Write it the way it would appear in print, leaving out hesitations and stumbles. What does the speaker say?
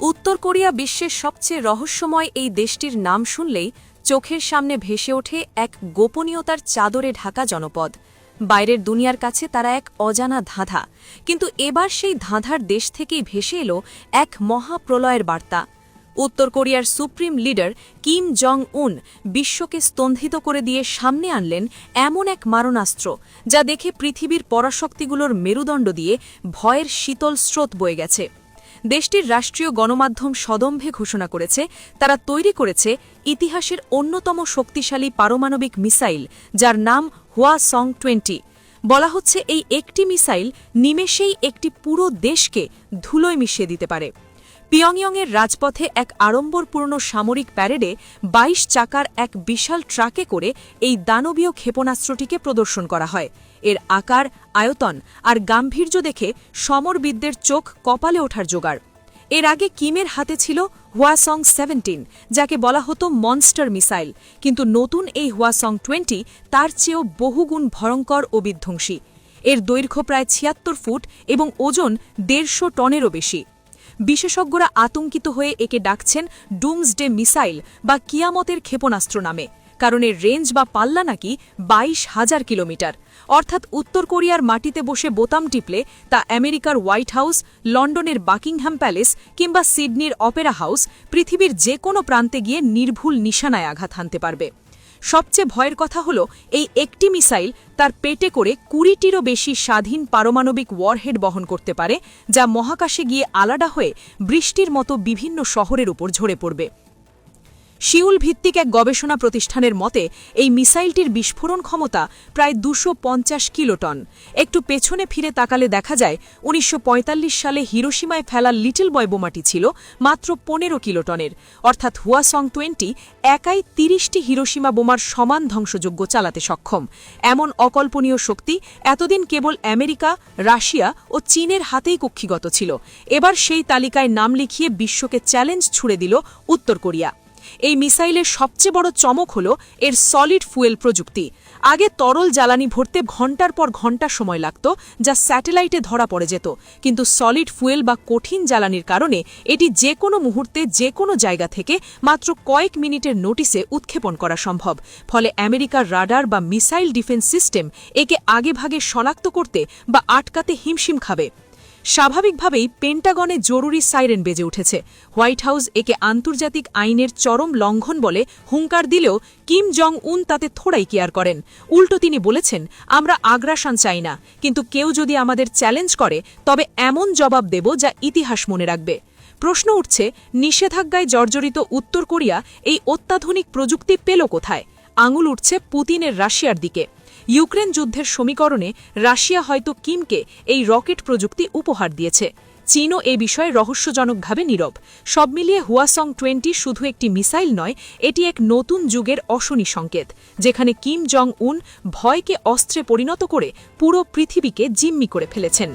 উত্তর কোরিয়া বিশ্বের সবচেয়ে রহস্যময় এই দেশটির নাম শুনলেই চোখের সামনে ভেসে ওঠে এক গোপনীয়তার চাদরে ঢাকা জনপদ। বাইরের দুনিয়ার কাছে তারা এক অজানা ধাঁধা, কিন্তু এবার সেই ধাঁধার দেশ থেকেই ভেসে এলো এক মহাপ্রলয়ের বার্তা। উত্তর কোরিয়ার সুপ্রিম লিডার কিম জং উন বিশ্বকে স্তম্ভিত করে দিয়ে সামনে আনলেন এমন এক মারণাস্ত্র, যা দেখে পৃথিবীর পরাশক্তিগুলোর মেরুদণ্ড দিয়ে ভয়ের শীতল স্রোত বয়ে গেছে। দেশটির রাষ্ট্রীয় গণমাধ্যম সদম্ভে ঘোষণা করেছে তারা তৈরি করেছে ইতিহাসের অন্যতম শক্তিশালী পারমাণবিক মিসাইল, যার নাম হওয়াসং-20। বলা হচ্ছে এই একটি মিসাইল নিমেষেই একটি পুরো দেশকে ধুলোয় মিশিয়ে দিতে পারে। পিয়ংইয়ংয়ের রাজপথে এক আড়ম্বরপূর্ণ সামরিক প্যারেডে ২২ চাকার এক বিশাল ট্রাকে করে এই দানবীয় ক্ষেপণাস্ত্রটিকে প্রদর্শন করা হয়। এর আকার, আয়তন আর গাম্ভীর্য দেখে সমরবিদদের চোখ কপালে ওঠার জোগাড়। এর আগে কিমের হাতে ছিল হওয়াসং-17, যাকে বলা হতো মনস্টার মিসাইল, কিন্তু নতুন এই হওয়াসং-20 তার চেয়েও বহুগুণ ভয়ঙ্কর ও বিধ্বংসী। এর দৈর্ঘ্য প্রায় ৭৬ ফুট এবং ওজন ১৫০ টনেরও বেশি। বিশেষজ্ঞরা আতঙ্কিত হয়ে একে ডাকছেন ডুমসডে মিসাইল বা কিয়ামতের ক্ষেপণাস্ত্র নামে, কারণ এর রেঞ্জ বা পাল্লা নাকি ২২,০০০ কিলোমিটার। অর্থাৎ উত্তর কোরিয়ার মাটিতে বসে বোতাম টিপলে তা আমেরিকার হোয়াইট হাউস, লন্ডনের বাকিংহাম প্যালেস কিংবা সিডনির অপেরা হাউস, পৃথিবীর যে কোনো প্রান্তে গিয়ে নির্ভুল নিশানায় আঘাত হানতে পারবে। সবচেয়ে ভয়ের কথা হলো এই একটি মিসাইল তার পেটে করে ২০টিরও বেশি স্বাধীন পারমাণবিক ওয়ারহেড বহন করতে পারে, যা মহাকাশে গিয়ে আলাদা হয়ে বৃষ্টির মতো বিভিন্ন শহরের উপর ঝরে পড়বে। সিউল ভিত্তিক এক গবেষণা প্রতিষ্ঠানের মতে এই মিসাইলটির বিস্ফোরণ ক্ষমতা প্রায় ২৫০ কিলোটন। একটু পেছনে ফিরে তাকালে দেখা যায় ১৯৪৫ সালে হিরোশিমায় ফেলা লিটল বয় বোমাটি ছিল মাত্র ১৫ কিলোটনের। অর্থাৎ হওয়াসং-20 একাই ৩০টি হিরোশিমা বোমার সমান ধ্বংসযোগ্য চালাতে সক্ষম। এমন অকল্পনীয় শক্তি এতদিন কেবল আমেরিকা, রাশিয়া ও চীনের হাতেই কক্ষিগত ছিল। এবার সেই তালিকায় নাম লিখিয়ে বিশ্বকে চ্যালেঞ্জ ছুড়ে দিল উত্তর কোরিয়া। এই মিসাইলের সবচেয়ে বড় চমক হল এর সলিড ফুয়েল প্রযুক্তি। আগে তরল জ্বালানি ভরতে ঘণ্টার পর ঘণ্টা সময় লাগত, যা স্যাটেলাইটে ধরা পড়ে যেত, কিন্তু সলিড ফুয়েল বা কঠিন জ্বালানির কারণে এটি যে কোনো মুহূর্তে যে কোনো জায়গা থেকে মাত্র কয়েক মিনিটের নোটিসে উৎক্ষেপণ করা সম্ভব। ফলে আমেরিকার রাডার বা মিসাইল ডিফেন্স সিস্টেম একে আগেভাগে শনাক্ত করতে বা আটকাতে হিমশিম খাবে। স্বাভাবিকভাবেই পেন্টাগনে জরুরি সাইরেন বেজে উঠেছে। হোয়াইট হাউস একে আন্তর্জাতিক আইনের চরম লঙ্ঘন বলে হুঙ্কার দিলেও কিম জং উন তাতে থোড়াই কেয়ার করেন। উল্টো তিনি বলেছেন, আমরা আগ্রাসন চাই না, কিন্তু কেউ যদি আমাদের চ্যালেঞ্জ করে তবে এমন জবাব দেব যা ইতিহাস মনে রাখবে। প্রশ্ন উঠছে, নিষেধাজ্ঞায় জর্জরিত উত্তর কোরিয়া এই অত্যাধুনিক প্রযুক্তি পেল কোথায়? আঙুল উঠছে পুতিনের রাশিয়ার দিকে। ইউক্রেন যুদ্ধের সমীকরণে রাশিয়া হয়তো কিমকে এই রকেট প্রযুক্তি উপহার দিয়েছে। চীনও এ বিষয়ে রহস্যজনকভাবে নীরব। সব মিলিয়ে হওয়াসং-20 শুধু একটি মিসাইল নয়, এটি এক নতুন যুগের অশনি সংকেত, যেখানে কিম জং উন ভয়কে অস্ত্রে পরিণত করে পুরো পৃথিবীকে জিম্মি করে ফেলেছেন।